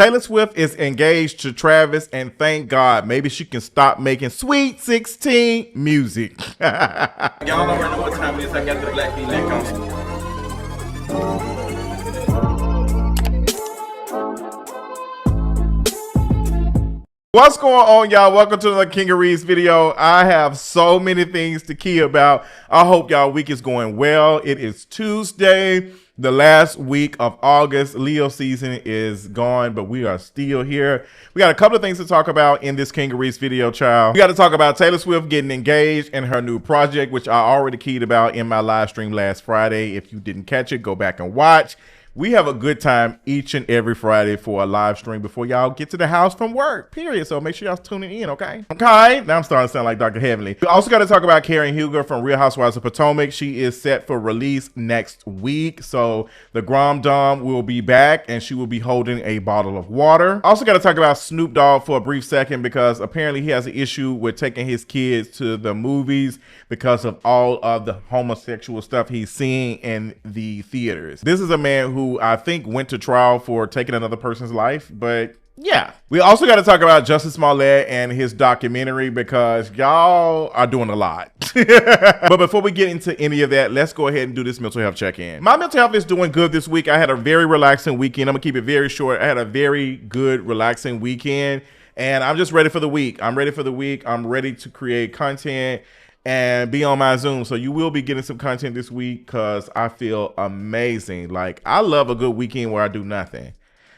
Taylor Swift is engaged to Travis, and thank God, maybe she can stop making Sweet 16 music. Y'all already know what time it is. I got the black V-neck on. What's going on, y'all? Welcome to the King of Reads video. I have so many things to key about. I hope y'all week is going well. It is Tuesday, the last week of August. Leo season is gone, but we are still here. We got a couple of things to talk about in this King of Reads video, child. We got to talk about Taylor Swift getting engaged and her new project, which I already keyed about in my live stream last Friday. If you didn't catch it, go back and watch. We have a good time each and every Friday for a live stream before y'all get to the house from work, period. So make sure y'all tuning in, okay? Okay, now I'm starting to sound like Dr. Heavenly. We also got to talk about Karen Huger from Real Housewives of Potomac. She is set for release next week. So the Grom Dom will be back and she will be holding a bottle of water. Also got to talk about Snoop Dogg for a brief second because apparently he has an issue with taking his kids to the movies because of all of the homosexual stuff he's seeing in the theaters. This is a man who I think went to trial for taking another person's life, but yeah. We also got to talk about Jussie Smollett and his documentary because y'all are doing a lot. But before we get into any of that, let's go ahead and do this mental health check-in. My mental health is doing good this week. I had a very relaxing weekend. I'm gonna keep it very short. I had a very good, relaxing weekend, and I'm just ready for the week. I'm ready for the week. I'm ready to create content and be on my Zoom. So you will be getting some content this week because I feel amazing. Like, I love a good weekend where I do nothing.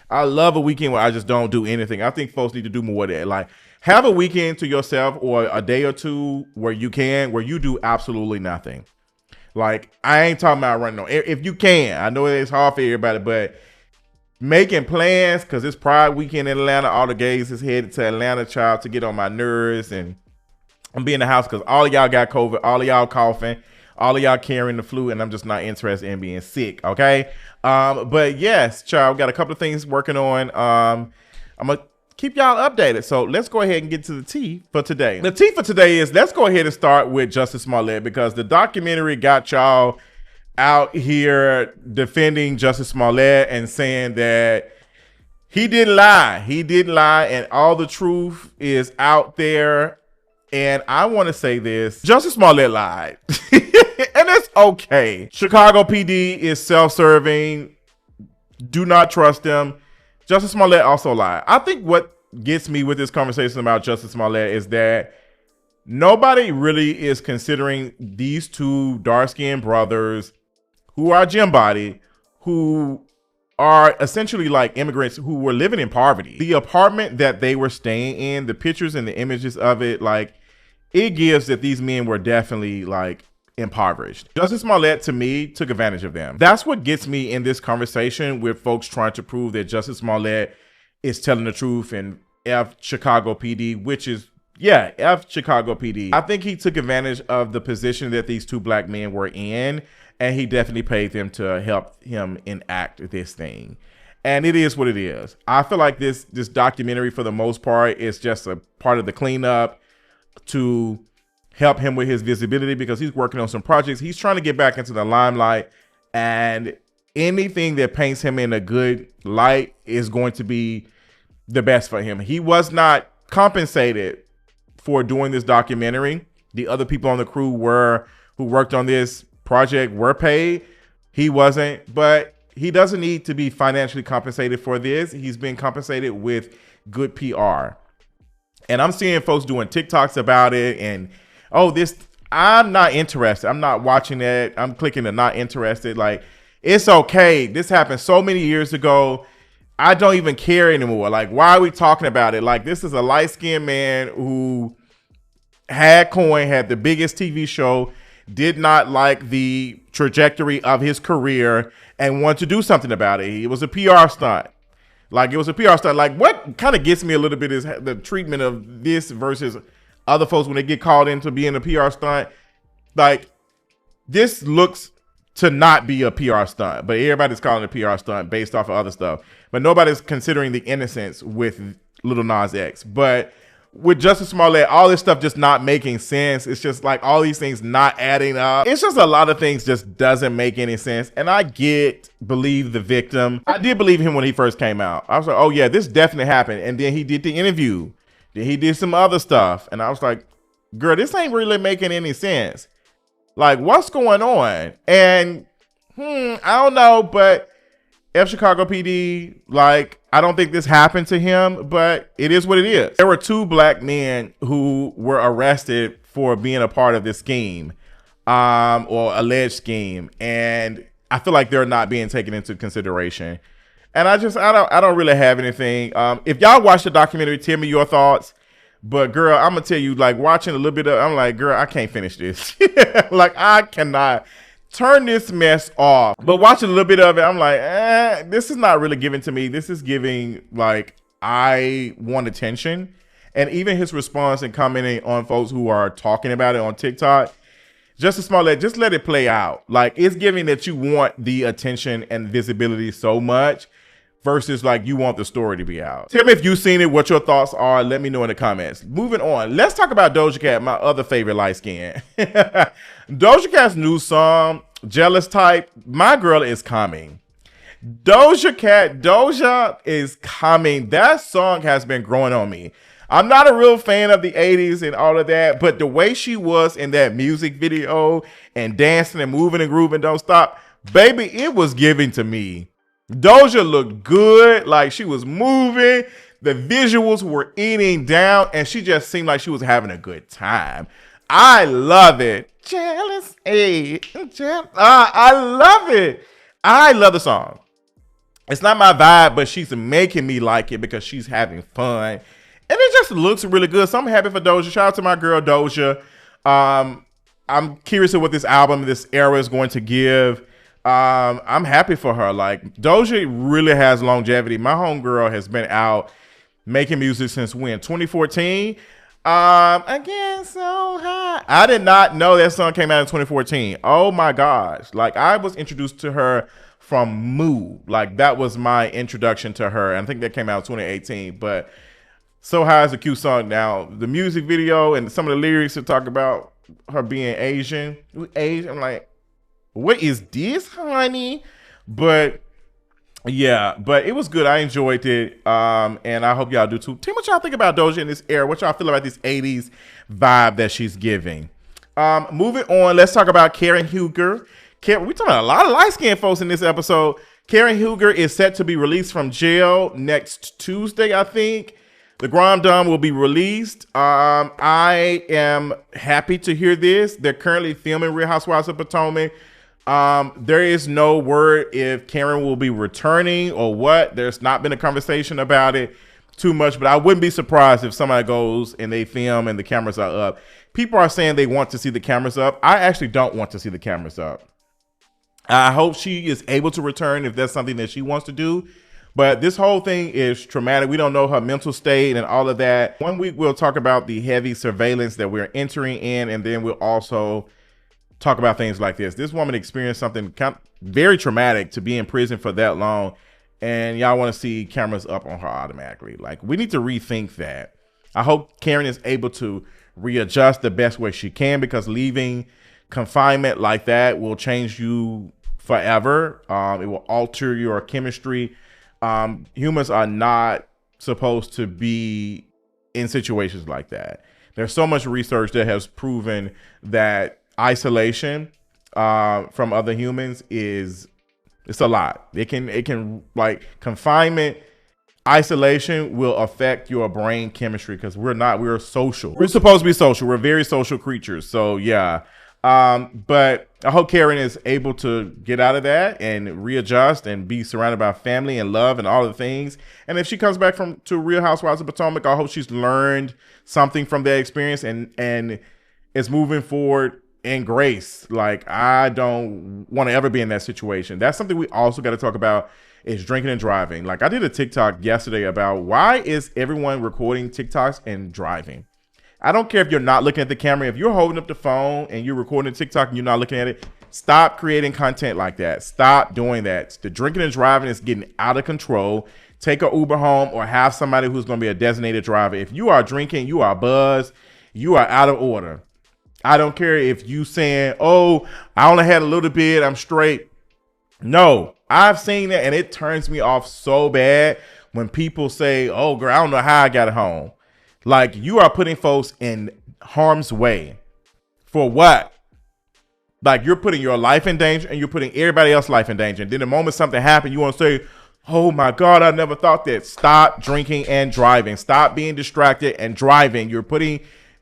I love a weekend where I just don't do anything. I think folks need to do more of that. Like, have a weekend to yourself or a day or two where you do absolutely nothing. Like, I ain't talking about running on. If you can, I know it's hard for everybody, but making plans, because it's Pride weekend in Atlanta. All the gays is headed to Atlanta, child, to get on my nerves, and I'm being in the house because all of y'all got COVID, all of y'all coughing, all of y'all carrying the flu, and I'm just not interested in being sick, okay? But yes, child, got a couple of things working on. I'm going to keep y'all updated. So let's go ahead and get to the tea for today. The tea for today is, let's go ahead and start with Jussie Smollett because the documentary got y'all out here defending Jussie Smollett and saying that he didn't lie. He didn't lie, and all the truth is out there. And I want to say this, Jussie Smollett lied, and it's okay. Chicago PD is self-serving. Do not trust them. Jussie Smollett also lied. I think what gets me with this conversation about Jussie Smollett is that nobody really is considering these two dark-skinned brothers who are gym body, who are essentially like immigrants who were living in poverty. The apartment that they were staying in, the pictures and the images of it, like, it gives that these men were definitely like impoverished. Jussie Smollett, to me, took advantage of them. That's what gets me in this conversation with folks trying to prove that Jussie Smollett is telling the truth and F Chicago PD, which is, yeah, F Chicago PD. I think he took advantage of the position that these two black men were in, and he definitely paid them to help him enact this thing. And it is what it is. I feel like this documentary, for the most part, is just a part of the cleanup to help him with his visibility because he's working on some projects. He's trying to get back into the limelight, and anything that paints him in a good light is going to be the best for him. He was not compensated for doing this documentary. The other people on the crew who worked on this project were paid. He wasn't, but he doesn't need to be financially compensated for this. He's been compensated with good PR. And I'm seeing folks doing TikToks about it and, oh, this, I'm not interested. I'm not watching that. I'm clicking to not interested. Like, it's okay. This happened so many years ago. I don't even care anymore. Like, why are we talking about it? Like, this is a light-skinned man who had coin, had the biggest TV show, did not like the trajectory of his career, and wanted to do something about it. It was a PR stunt. Like, it was a PR stunt. Like, what kind of gets me a little bit is the treatment of this versus other folks when they get called into being a PR stunt. Like, this looks to not be a PR stunt, but everybody's calling it a PR stunt based off of other stuff. But nobody's considering the innocence with Lil Nas X. But with Jussie Smollett, all this stuff just not making sense. It's just like all these things not adding up. It's just a lot of things just doesn't make any sense. And I believe the victim. I did believe him when he first came out. I was like, oh yeah, this definitely happened. And then he did the interview. Then he did some other stuff. And I was like, girl, this ain't really making any sense. Like, what's going on? And I don't know, but F Chicago PD, like, I don't think this happened to him, but it is what it is. There were 2 black men who were arrested for being a part of this scheme, or alleged scheme, and I feel like they're not being taken into consideration. And I don't really have anything. If y'all watch the documentary, tell me your thoughts. But girl, I'm gonna tell you, like, watching a little bit of, I'm like, girl, I can't finish this. Like, I cannot turn this mess off. But watching a little bit of it, I'm like, this is not really giving to me. This is giving, like, I want attention. And even his response and commenting on folks who are talking about it on TikTok, Jussie Smollett, just let it play out. Like, it's giving that you want the attention and visibility so much versus like you want the story to be out. Tell me if you've seen it, what your thoughts are. Let me know in the comments. Moving on, let's talk about Doja Cat, my other favorite light skin. Doja Cat's new song, Jealous Type, My Girl Is Coming. Doja is coming. That song has been growing on me. I'm not a real fan of the 80s and all of that, but the way she was in that music video and dancing and moving and grooving, don't stop, baby, it was giving to me. Doja looked good, like she was moving, the visuals were eating down, and she just seemed like she was having a good time. I love it. Jealous, I love it. I love the song. It's not my vibe, but she's making me like it because she's having fun. And it just looks really good. So I'm happy for Doja. Shout out to my girl, Doja. I'm curious of what this album, this era is going to give. I'm happy for her. Like, Doja really has longevity. My homegirl has been out making music since when? 2014? Again, so high. I did not know that song came out in 2014. Oh my gosh. Like, I was introduced to her from Moo. Like, that was my introduction to her. And I think that came out in 2018. But So High is a cute song. Now, the music video and some of the lyrics that talk about her being Asian. I'm like, what is this, honey? But yeah, but it was good. I enjoyed it. And I hope y'all do too. Tell me what y'all think about Doja in this era. What y'all feel about this 80s vibe that she's giving. Moving on, let's talk about Karen Huger. We talking about a lot of light-skinned folks in this episode. Karen Huger is set to be released from jail next Tuesday, I think. The Grand Dame will be released. I am happy to hear this. They're currently filming Real Housewives of Potomac. There is no word if Karen will be returning or what. There's not been a conversation about it too much, but I wouldn't be surprised if somebody goes and they film and the cameras are up. People are saying they want to see the cameras up. I actually don't want to see the cameras up. I hope she is able to return if that's something that she wants to do. But this whole thing is traumatic. We don't know her mental state and all of that. One week we'll talk about the heavy surveillance that we're entering in, and then we'll also talk about things like this. This woman experienced something very traumatic to be in prison for that long, and y'all want to see cameras up on her automatically. Like, we need to rethink that. I hope Karen is able to readjust the best way she can, because leaving confinement like that will change you forever. It will alter your chemistry. Humans are not supposed to be in situations like that. There's so much research that has proven that isolation from other humans it's a lot. It can like confinement, isolation will affect your brain chemistry, because we're social. We're supposed to be social. We're very social creatures. So yeah. But I hope Karen is able to get out of that and readjust and be surrounded by family and love and all the things. And if she comes back to Real Housewives of Potomac, I hope she's learned something from that experience and is moving forward in grace. Like, I don't want to ever be in that situation. That's something we also got to talk about, is drinking and driving. Like, I did a TikTok yesterday about why is everyone recording TikToks and driving. I don't care if you're not looking at the camera. If you're holding up the phone and you're recording TikTok and you're not looking at it, stop creating content like that. Stop doing that. The drinking and driving is getting out of control. take an Uber home or have somebody who's going to be a designated driver. If you are drinking, you are buzzed, you are out of order. I don't care if you saying, oh, I only had a little bit, I'm straight. No, I've seen that, and it turns me off so bad when people say, oh, girl, I don't know how I got it home. Like, you are putting folks in harm's way. For what? Like, you're putting your life in danger, and you're putting everybody else's life in danger. And then the moment something happens, you want to say, oh, my God, I never thought that. Stop drinking and driving. Stop being distracted and driving. You're putting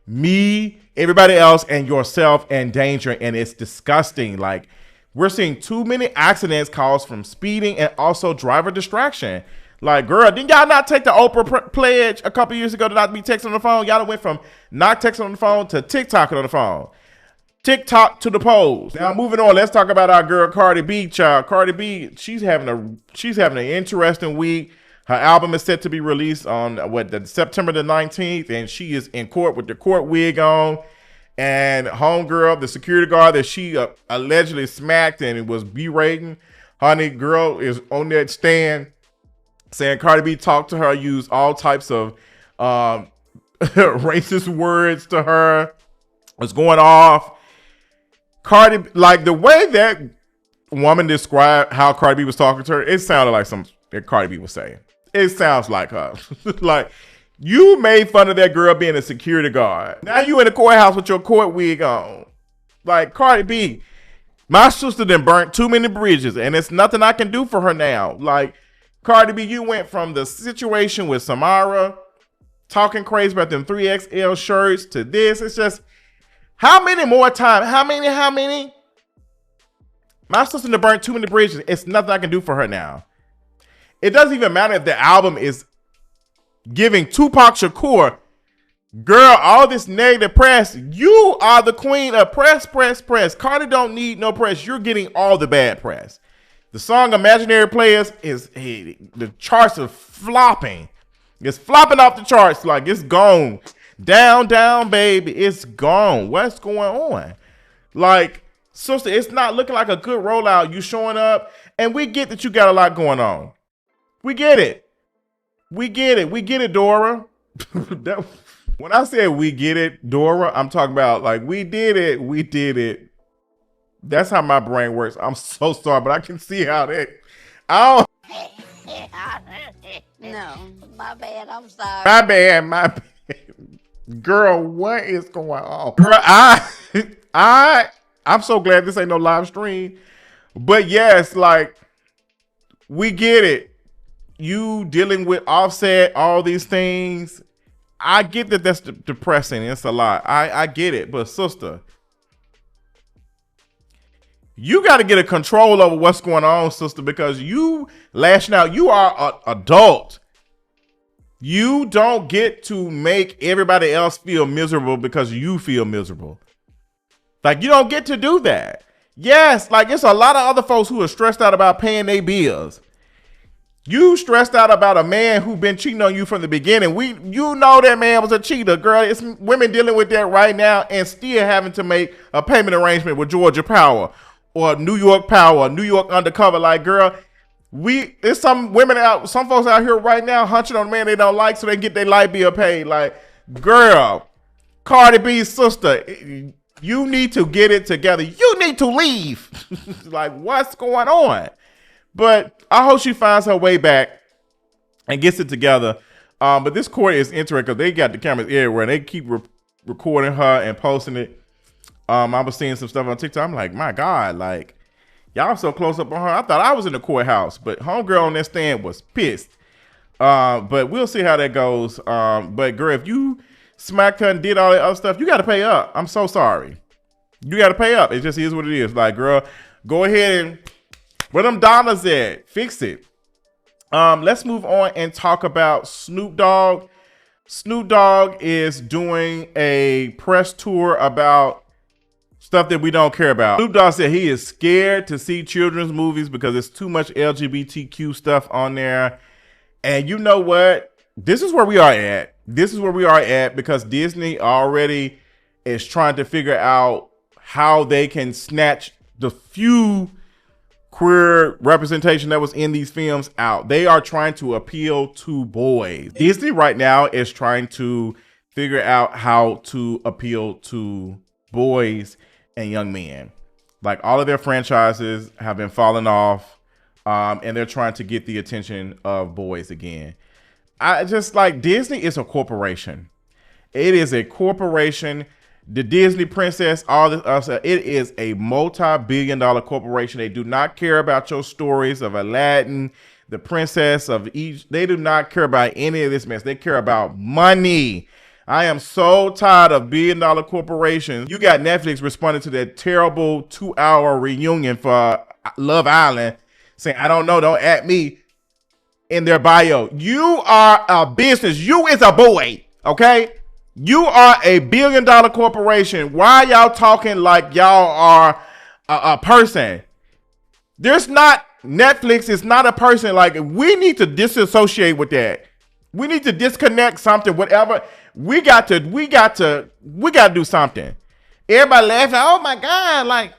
me, everybody else, and yourself in danger, and it's disgusting. Like, we're seeing too many accidents caused from speeding and also driver distraction. Like, girl, didn't y'all not take the Oprah pledge a couple years ago to not be texting on the phone? Y'all went from not texting on the phone to TikToking on the phone. TikTok to the polls. Now, moving on, let's talk about our girl Cardi B, child. Cardi B, she's having an interesting week. Her album is set to be released on September the 19th, and she is in court with the court wig on. And homegirl, the security guard that she allegedly smacked and was berating, honey, girl is on that stand saying Cardi B talked to her, used all types of racist words to her, was going off. Cardi, like the way that woman described how Cardi B was talking to her, it sounded like something that Cardi B was saying. It sounds like her. Like, you made fun of that girl being a security guard. Now you in the courthouse with your court wig on. Like, Cardi B, my sister done burnt too many bridges, and it's nothing I can do for her now. Like, Cardi B, you went from the situation with Samara, talking crazy about them 3XL shirts, to this. It's just, how many more times? How many? My sister done burnt too many bridges. It's nothing I can do for her now. It doesn't even matter if the album is giving Tupac Shakur, girl, all this negative press. You are the queen of press. Cardi don't need no press. You're getting all the bad press. The song Imaginary Players the charts are flopping. It's flopping off the charts. Like, it's gone. Down, baby. It's gone. What's going on? Like, sister, it's not looking like a good rollout. You showing up, and we get that you got a lot going on. We get it. We get it, Dora. When I said we get it, Dora, I'm talking about like we did it. That's how my brain works. I'm so sorry, but I can see how that. No, my bad. I'm sorry. My bad. Girl, what is going on? Girl, I'm so glad this ain't no live stream. But yes, like, we get it. You dealing with Offset, all these things. I get that that's depressing. It's a lot. I get it. But sister, you got to get a control over what's going on, sister, because you lashing out. You are an adult. You don't get to make everybody else feel miserable because you feel miserable. Like, you don't get to do that. Yes, like, it's a lot of other folks who are stressed out about paying their bills. You stressed out about a man who been cheating on you from the beginning. You know that man was a cheater, girl. It's women dealing with that right now and still having to make a payment arrangement with Georgia Power or New York Power, New York Undercover. Like, girl, there's some folks out here right now hunching on a man they don't like so they can get their light bill paid. Like, girl, Cardi B's sister, you need to get it together. You need to leave. Like, what's going on? But I hope she finds her way back and gets it together. But this court is interesting because they got the cameras everywhere and they keep recording her and posting it. I was seeing some stuff on TikTok. I'm like, my God, like, y'all so close up on her. I thought I was in the courthouse, but homegirl on that stand was pissed. But we'll see how that goes. But girl, if you smacked her and did all that other stuff, you got to pay up. I'm so sorry. You got to pay up. It just is what it is. Like, girl, go ahead and where them dollars at? Fix it. Let's move on and talk about Snoop Dogg. Snoop Dogg is doing a press tour about stuff that we don't care about. Snoop Dogg said he is scared to see children's movies because there's too much LGBTQ stuff on there. And you know what? This is where we are at. Because Disney already is trying to figure out how they can snatch the few queer representation that was in these films out. They are trying to appeal to boys. Disney right now is trying to figure out how to appeal to boys and young men. Like all of their franchises have been falling off, and they're trying to get the attention of boys again. I just like Disney is a corporation. It is a corporation. The Disney princess, all this, it is a multi-billion-dollar corporation. They do not care about your stories of Aladdin, the princess of Egypt. They do not care about any of this mess. They care about money. I am so tired of billion-dollar corporations. You got Netflix responding to that terrible 2-hour reunion for Love Island, saying, I don't know, don't at me in their bio. You are a business. You is a boy, okay? You are a billion-dollar corporation. Why y'all talking like y'all are a person? There's not, Netflix is not a person. Like, we need to disassociate with that. We need to disconnect something, whatever. We got to do something. Everybody laughing. Oh my God. Like,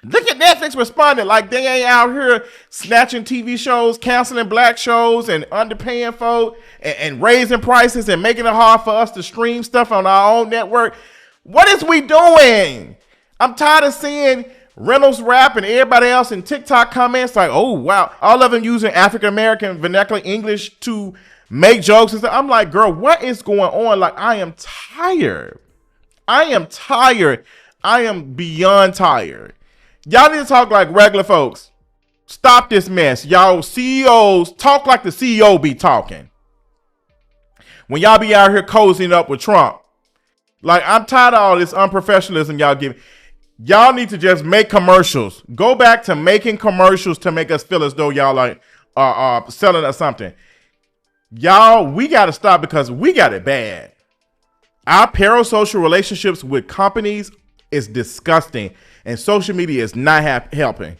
look at Netflix responding. Like they ain't out here snatching TV shows, canceling black shows and underpaying folk and raising prices and making it hard for us to stream stuff on our own network. What is we doing? I'm tired of seeing Reynolds Rap and everybody else in TikTok comments like, oh, wow. All of them using African-American vernacular English to make jokes and stuff. I'm like, girl, what is going on? Like, I am tired. I am beyond tired. Y'all need to talk like regular folks. Stop this mess. Y'all CEOs talk like the CEO be talking. When y'all be out here cozying up with Trump. Like, I'm tired of all this unprofessionalism y'all giving. Y'all need to just make commercials. Go back to making commercials to make us feel as though y'all like are selling us something. Y'all, we got to stop because we got it bad. Our parasocial relationships with companies is disgusting, and social media is not helping.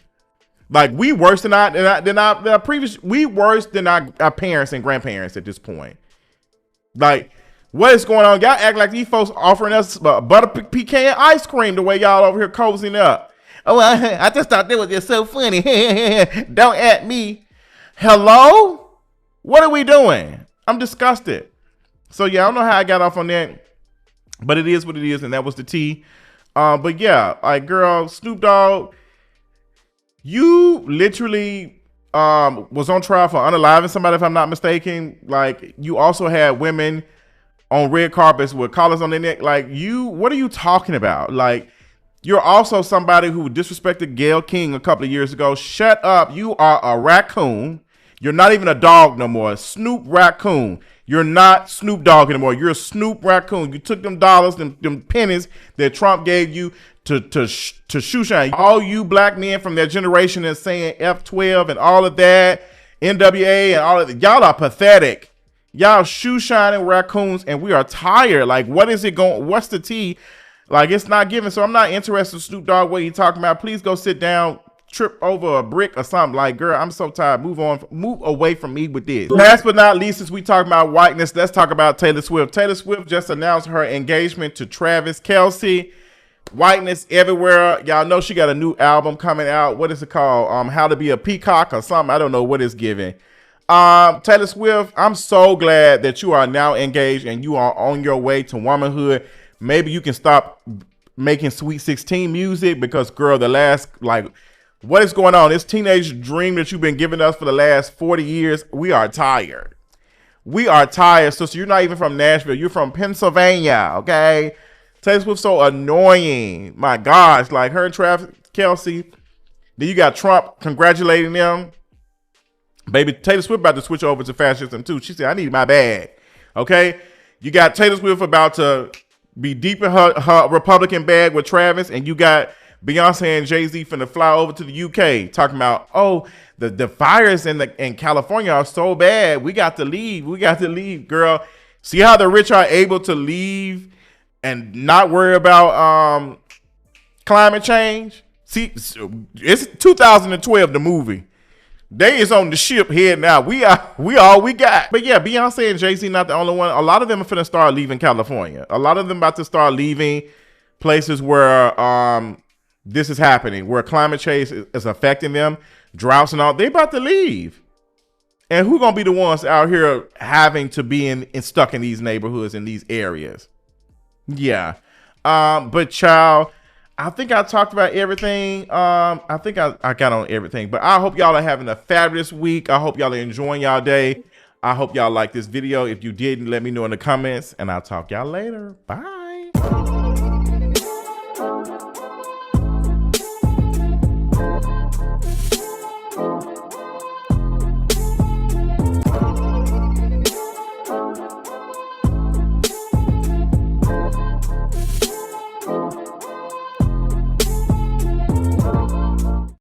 Like, we worse than our previous. We worse than our parents and grandparents at this point. Like, what is going on? Y'all act like these folks offering us butter pecan ice cream the way y'all over here cozying up. Oh, I just thought that was just so funny. Don't at me. Hello? What are we doing? I'm disgusted. So, yeah, I don't know how I got off on that, but it is what it is, and that was the tea. But, yeah, like, girl, Snoop Dogg, you literally was on trial for unaliving somebody, if I'm not mistaken. Like, you also had women on red carpets with collars on their neck. Like, what are you talking about? Like, you're also somebody who disrespected Gayle King a couple of years ago. Shut up. You are a raccoon. You're not even a dog no more. Snoop Raccoon. You're not Snoop Dogg anymore. You're a Snoop Raccoon. You took them dollars, them pennies that Trump gave you to shoe shine. All you black men from that generation that's saying F12 and all of that, NWA and all of that, y'all are pathetic. Y'all shoe shining raccoons, and we are tired. Like, what is it going? What's the tea? Like, it's not giving. So I'm not interested in Snoop Dogg. What you talking about? Please go sit down, trip over a brick or something. Like, girl, I'm so tired. Move on. Move away from me with this. Last but not least, since we talking about whiteness, let's talk about Taylor Swift. Taylor Swift just announced her engagement to Travis Kelce. Whiteness everywhere. Y'all know she got a new album coming out. What is it called? How to Be a Peacock or something. I don't know what it's giving. Taylor Swift, I'm so glad that you are now engaged and you are on your way to womanhood. Maybe you can stop making Sweet 16 music because, girl, what is going on? This teenage dream that you've been giving us for the last 40 years, we are tired. We are tired. So you're not even from Nashville. You're from Pennsylvania, okay? Taylor Swift's so annoying. My gosh, like her and Travis Kelce. Then you got Trump congratulating them. Baby, Taylor Swift about to switch over to fascism too. She said, I need my bag. Okay? You got Taylor Swift about to be deep in her Republican bag with Travis, and you got Beyonce and Jay-Z finna fly over to the UK talking about, oh, the fires in California are so bad. We got to leave. We got to leave, girl. See how the rich are able to leave and not worry about climate change? See, it's 2012, the movie. They is on the ship here now. We all we got. But yeah, Beyonce and Jay-Z not the only one. A lot of them are finna start leaving California. A lot of them about to start leaving places where this is happening, where climate change is affecting them, droughts and all. They about to leave. And who gonna be the ones out here having to be stuck in these neighborhoods, in these areas? Yeah. But child, I think I talked about everything. I think I got on everything. But I hope y'all are having a fabulous week. I hope y'all are enjoying y'all day. I hope y'all like this video. If you didn't, let me know in the comments, and I'll talk y'all later. Bye.